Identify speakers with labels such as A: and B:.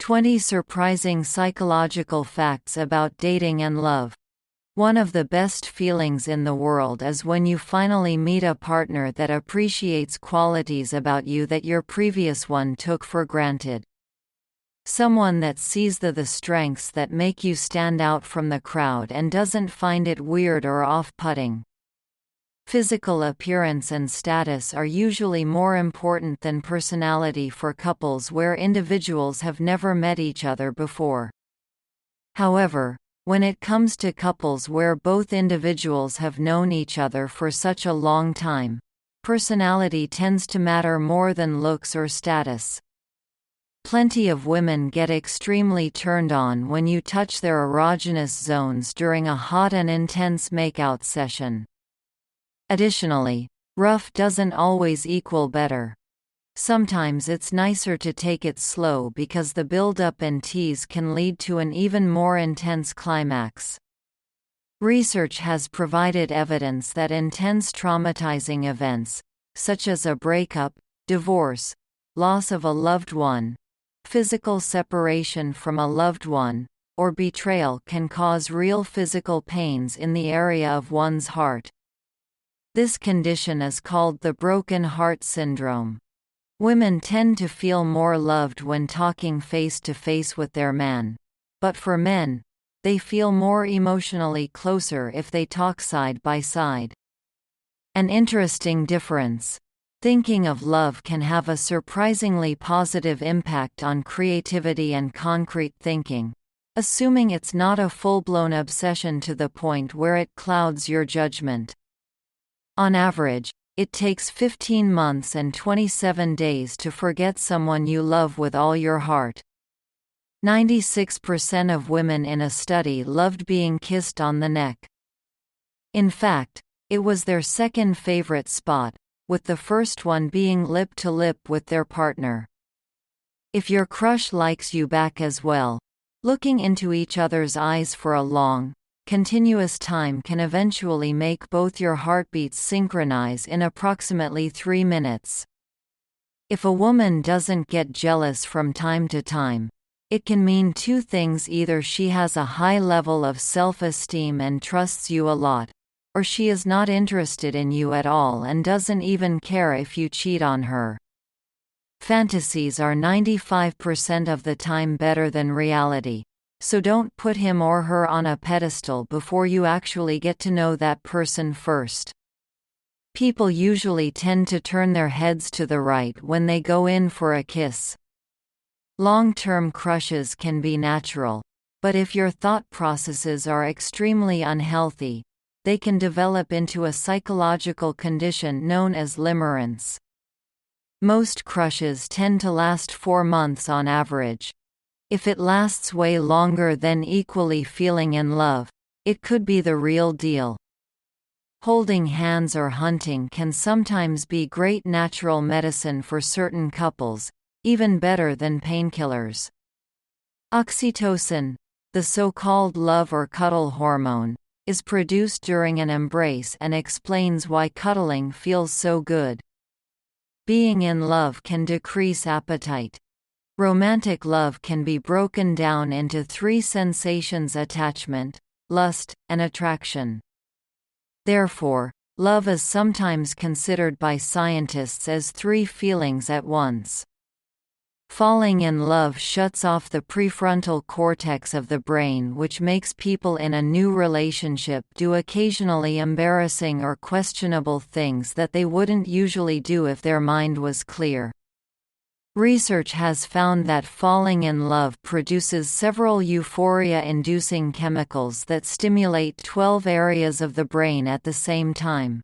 A: 20 Surprising Psychological Facts About Dating and Love. One of the best feelings in the world is when you finally meet a partner that appreciates qualities about you that your previous one took for granted. Someone that sees the strengths that make you stand out from the crowd and doesn't find it weird or off-putting. Physical appearance and status are usually more important than personality for couples where individuals have never met each other before. However, when it comes to couples where both individuals have known each other for such a long time, personality tends to matter more than looks or status. Plenty of women get extremely turned on when you touch their erogenous zones during a hot and intense makeout session. Additionally, rough doesn't always equal better. Sometimes it's nicer to take it slow because the build-up and tease can lead to an even more intense climax. Research has provided evidence that intense traumatizing events, such as a breakup, divorce, loss of a loved one, physical separation from a loved one, or betrayal can cause real physical pains in the area of one's heart. This condition is called the broken heart syndrome. Women tend to feel more loved when talking face-to-face with their man. But for men, they feel more emotionally closer if they talk side by side. An interesting difference. Thinking of love can have a surprisingly positive impact on creativity and concrete thinking, assuming it's not a full-blown obsession to the point where it clouds your judgment. On average, it takes 15 months and 27 days to forget someone you love with all your heart. 96% of women in a study loved being kissed on the neck. In fact, it was their second favorite spot, with the first one being lip to lip with their partner. If your crush likes you back as well, looking into each other's eyes for a long, continuous time can eventually make both your heartbeats synchronize in approximately 3 minutes. If a woman doesn't get jealous from time to time, it can mean two things: either she has a high level of self-esteem and trusts you a lot, or she is not interested in you at all and doesn't even care if you cheat on her. Fantasies are 95% of the time better than reality. So don't put him or her on a pedestal before you actually get to know that person first. People usually tend to turn their heads to the right when they go in for a kiss. Long-term crushes can be natural, but if your thought processes are extremely unhealthy, they can develop into a psychological condition known as limerence. Most crushes tend to last 4 months on average. If it lasts way longer than equally feeling in love, it could be the real deal. Holding hands or hunting can sometimes be great natural medicine for certain couples, even better than painkillers. Oxytocin, the so-called love or cuddle hormone, is produced during an embrace and explains why cuddling feels so good. Being in love can decrease appetite. Romantic love can be broken down into 3 sensations: attachment, lust, and attraction. Therefore, love is sometimes considered by scientists as 3 feelings at once. Falling in love shuts off the prefrontal cortex of the brain, which makes people in a new relationship do occasionally embarrassing or questionable things that they wouldn't usually do if their mind was clear. Research has found that falling in love produces several euphoria-inducing chemicals that stimulate 12 areas of the brain at the same time.